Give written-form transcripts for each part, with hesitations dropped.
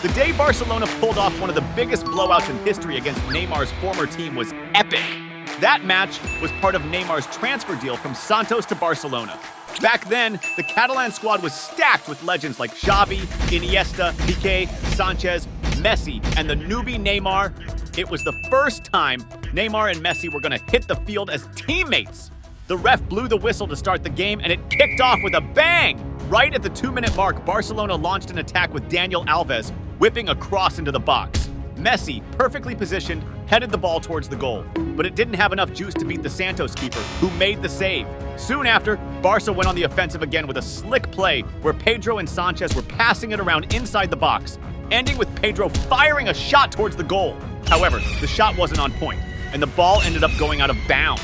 The day Barcelona pulled off one of the biggest blowouts in history against Neymar's former team was epic. That match was part of Neymar's transfer deal from Santos to Barcelona. Back then, the Catalan squad was stacked with legends like Xavi, Iniesta, Piqué, Sanchez, Messi, and the newbie Neymar. It was the first time Neymar and Messi were going to hit the field as teammates. The ref blew the whistle to start the game, and it kicked off with a bang! Right at the 2-minute mark, Barcelona launched an attack with Daniel Alves whipping a cross into the box. Messi, perfectly positioned, headed the ball towards the goal, but it didn't have enough juice to beat the Santos keeper, who made the save. Soon after, Barca went on the offensive again with a slick play where Pedro and Sanchez were passing it around inside the box, ending with Pedro firing a shot towards the goal. However, the shot wasn't on point, and the ball ended up going out of bounds.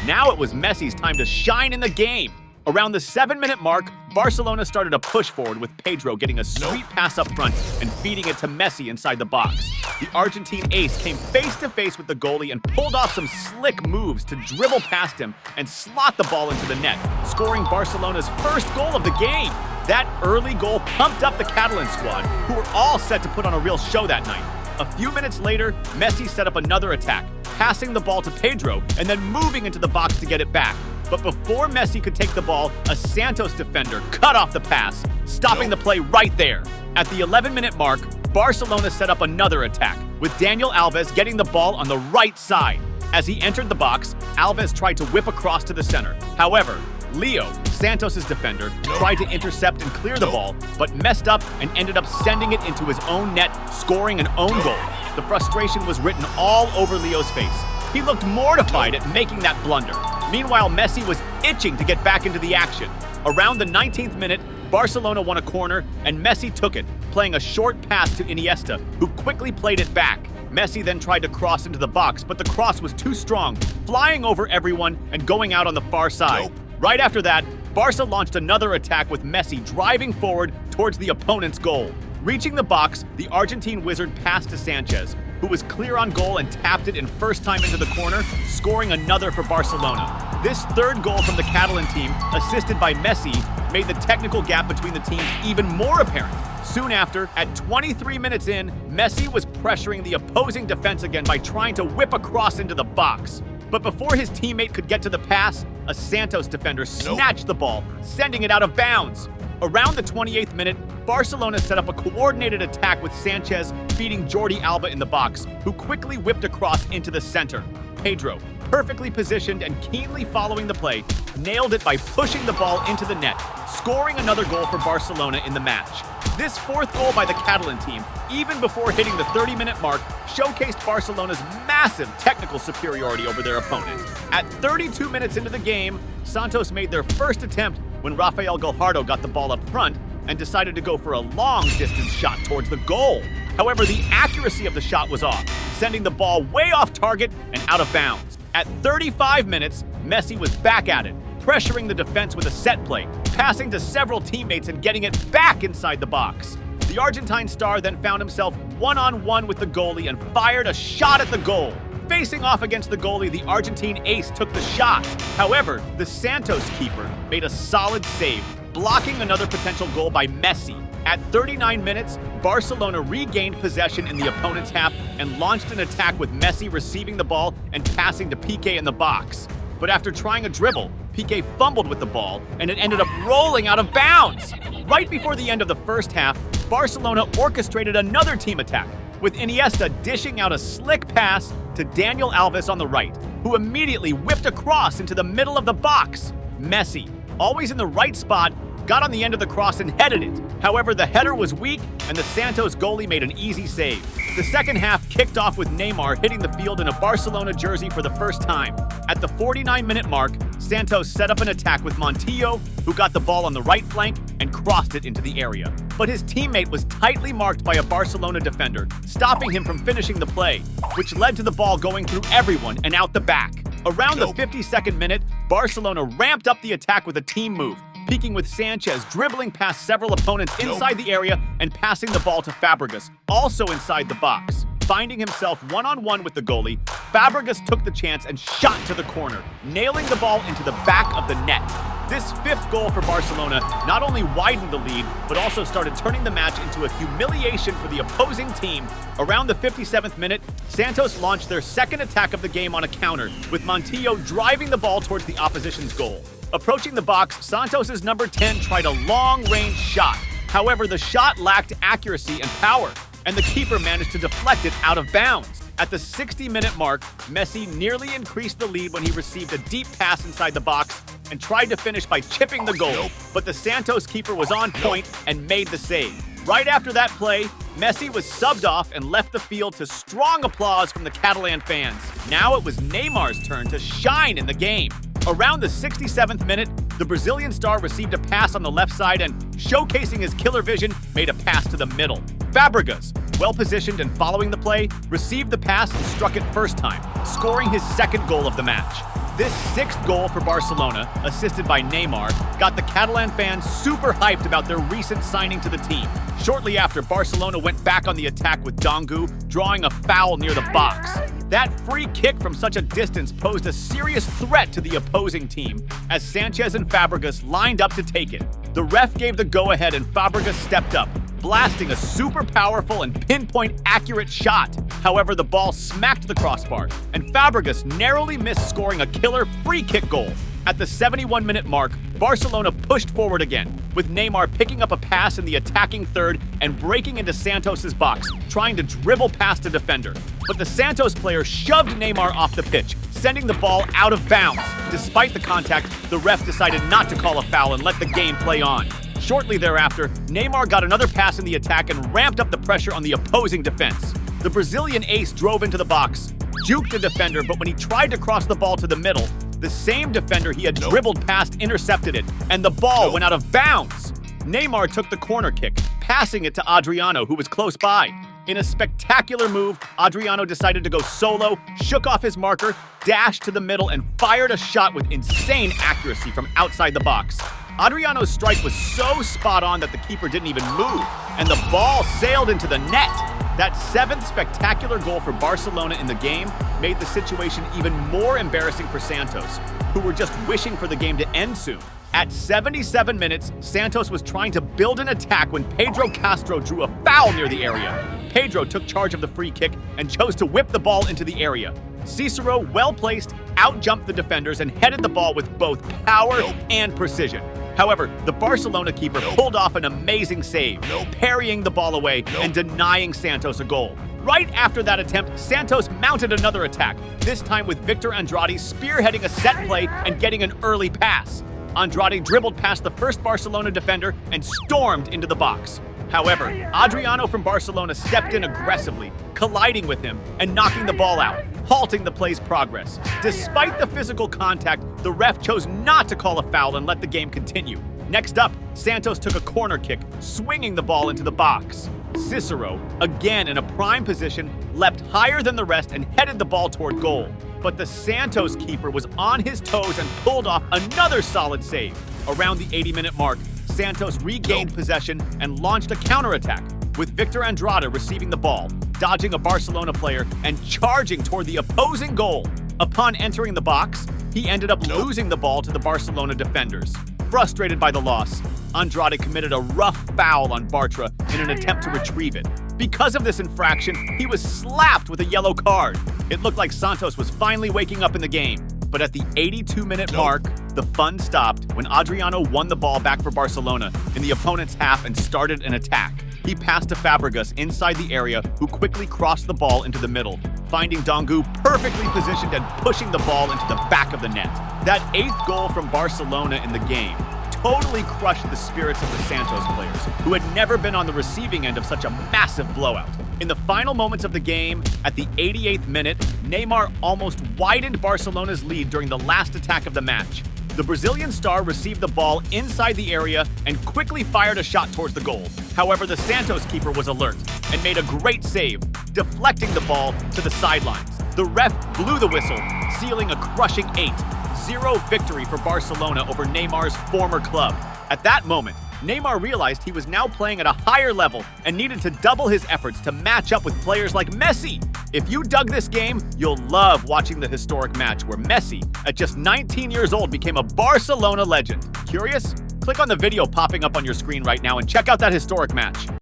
Now it was Messi's time to shine in the game. Around the 7-minute mark, Barcelona started a push forward with Pedro getting a sweet pass up front and feeding it to Messi inside the box. The Argentine ace came face-to-face with the goalie and pulled off some slick moves to dribble past him and slot the ball into the net, scoring Barcelona's first goal of the game. That early goal pumped up the Catalan squad, who were all set to put on a real show that night. A few minutes later, Messi set up another attack, passing the ball to Pedro and then moving into the box to get it back. But before Messi could take the ball, a Santos defender cut off the pass, stopping the play right there. At the 11-minute mark, Barcelona set up another attack, with Daniel Alves getting the ball on the right side. As he entered the box, Alves tried to whip across to the center. However, Leo, Santos' defender, tried to intercept and clear the ball, but messed up and ended up sending it into his own net, scoring an own goal. The frustration was written all over Leo's face. He looked mortified at making that blunder. Meanwhile, Messi was itching to get back into the action. Around the 19th minute, Barcelona won a corner, and Messi took it, playing a short pass to Iniesta, who quickly played it back. Messi then tried to cross into the box, but the cross was too strong, flying over everyone and going out on the far side. Right after that, Barca launched another attack with Messi driving forward towards the opponent's goal. Reaching the box, the Argentine wizard passed to Sanchez, who was clear on goal and tapped it in first time into the corner, scoring another for Barcelona. This third goal from the Catalan team, assisted by Messi, made the technical gap between the teams even more apparent. Soon after, at 23 minutes in, Messi was pressuring the opposing defense again by trying to whip a cross into the box. But before his teammate could get to the pass, a Santos defender snatched the ball, sending it out of bounds. Around the 28th minute, Barcelona set up a coordinated attack with Sanchez feeding Jordi Alba in the box, who quickly whipped across into the center. Pedro, perfectly positioned and keenly following the play, nailed it by pushing the ball into the net, scoring another goal for Barcelona in the match. This fourth goal by the Catalan team, even before hitting the 30-minute mark, showcased Barcelona's massive technical superiority over their opponent. At 32 minutes into the game, Santos made their first attempt when Rafael Guajardo got the ball up front and decided to go for a long-distance shot towards the goal. However, the accuracy of the shot was off, sending the ball way off target and out of bounds. At 35 minutes, Messi was back at it, pressuring the defense with a set play, passing to several teammates and getting it back inside the box. The Argentine star then found himself one-on-one with the goalie and fired a shot at the goal. Facing off against the goalie, the Argentine ace took the shot. However, the Santos keeper made a solid save, blocking another potential goal by Messi. At 39 minutes, Barcelona regained possession in the opponent's half and launched an attack with Messi receiving the ball and passing to Piqué in the box. But after trying a dribble, Piqué fumbled with the ball and it ended up rolling out of bounds. Right before the end of the first half, Barcelona orchestrated another team attack, with Iniesta dishing out a slick pass to Daniel Alves on the right, who immediately whipped across into the middle of the box. Messi, always in the right spot, got on the end of the cross and headed it. However, the header was weak and the Santos goalie made an easy save. The second half kicked off with Neymar hitting the field in a Barcelona jersey for the first time. At the 49-minute mark, Santos set up an attack with Montijo, who got the ball on the right flank and crossed it into the area. But his teammate was tightly marked by a Barcelona defender, stopping him from finishing the play, which led to the ball going through everyone and out the back. Around the 52nd minute, Barcelona ramped up the attack with a team move, peaking with Sanchez dribbling past several opponents inside the area and passing the ball to Fabregas, also inside the box. Finding himself one-on-one with the goalie, Fabregas took the chance and shot to the corner, nailing the ball into the back of the net. This fifth goal for Barcelona not only widened the lead, but also started turning the match into a humiliation for the opposing team. Around the 57th minute, Santos launched their second attack of the game on a counter, with Montijo driving the ball towards the opposition's goal. Approaching the box, Santos' number 10 tried a long-range shot. However, the shot lacked accuracy and power, and the keeper managed to deflect it out of bounds. At the 60-minute mark, Messi nearly increased the lead when he received a deep pass inside the box and tried to finish by chipping the goal, but the Santos keeper was on point and made the save. Right after that play, Messi was subbed off and left the field to strong applause from the Catalan fans. Now it was Neymar's turn to shine in the game. Around the 67th minute, the Brazilian star received a pass on the left side and, showcasing his killer vision, made a pass to the middle. Fabregas, well-positioned and following the play, received the pass and struck it first time, scoring his second goal of the match. This sixth goal for Barcelona, assisted by Neymar, got the Catalan fans super hyped about their recent signing to the team. Shortly after, Barcelona went back on the attack with Dongu drawing a foul near the box. That free kick from such a distance posed a serious threat to the opposing team, as Sanchez and Fabregas lined up to take it. The ref gave the go-ahead and Fabregas stepped up, blasting a super powerful and pinpoint accurate shot. However, the ball smacked the crossbar, and Fabregas narrowly missed scoring a killer free kick goal. At the 71-minute mark, Barcelona pushed forward again, with Neymar picking up a pass in the attacking third and breaking into Santos' box, trying to dribble past a defender. But the Santos player shoved Neymar off the pitch, sending the ball out of bounds. Despite the contact, the ref decided not to call a foul and let the game play on. Shortly thereafter, Neymar got another pass in the attack and ramped up the pressure on the opposing defense. The Brazilian ace drove into the box, juked a defender, but when he tried to cross the ball to the middle, the same defender he had dribbled past intercepted it, and the ball went out of bounds. Neymar took the corner kick, passing it to Adriano, who was close by. In a spectacular move, Adriano decided to go solo, shook off his marker, dashed to the middle, and fired a shot with insane accuracy from outside the box. Adriano's strike was so spot on that the keeper didn't even move, and the ball sailed into the net. That seventh spectacular goal for Barcelona in the game made the situation even more embarrassing for Santos, who were just wishing for the game to end soon. At 77 minutes, Santos was trying to build an attack when Pedro Castro drew a foul near the area. Pedro took charge of the free kick and chose to whip the ball into the area. Cicero, well-placed, out-jumped the defenders and headed the ball with both power and precision. However, the Barcelona keeper pulled off an amazing save, parrying the ball away and denying Santos a goal. Right after that attempt, Santos mounted another attack, this time with Victor Andrade spearheading a set play and getting an early pass. Andrade dribbled past the first Barcelona defender and stormed into the box. However, Adriano from Barcelona stepped in aggressively, colliding with him and knocking the ball out, halting the play's progress. Despite the physical contact, the ref chose not to call a foul and let the game continue. Next up, Santos took a corner kick, swinging the ball into the box. Cicero, again in a prime position, leapt higher than the rest and headed the ball toward goal. But the Santos keeper was on his toes and pulled off another solid save. Around the 80-minute mark, Santos regained possession and launched a counterattack, with Victor Andrade receiving the ball, dodging a Barcelona player, and charging toward the opposing goal. Upon entering the box, he ended up losing the ball to the Barcelona defenders. Frustrated by the loss, Andrade committed a rough foul on Bartra in an attempt to retrieve it. Because of this infraction, he was slapped with a yellow card. It looked like Santos was finally waking up in the game. But at the 82-minute mark, the fun stopped when Adriano won the ball back for Barcelona in the opponent's half and started an attack. He passed to Fabregas inside the area, who quickly crossed the ball into the middle, finding Dongu perfectly positioned and pushing the ball into the back of the net. That eighth goal from Barcelona in the game totally crushed the spirits of the Santos players, who had never been on the receiving end of such a massive blowout. In the final moments of the game, at the 88th minute, Neymar almost widened Barcelona's lead during the last attack of the match. The Brazilian star received the ball inside the area and quickly fired a shot towards the goal. However, the Santos keeper was alert and made a great save, deflecting the ball to the sidelines. The ref blew the whistle, sealing a crushing 8-0 victory for Barcelona over Neymar's former club. At that moment, Neymar realized he was now playing at a higher level and needed to double his efforts to match up with players like Messi. If you dug this game, you'll love watching the historic match where Messi, at just 19 years old, became a Barcelona legend. Curious? Click on the video popping up on your screen right now and check out that historic match.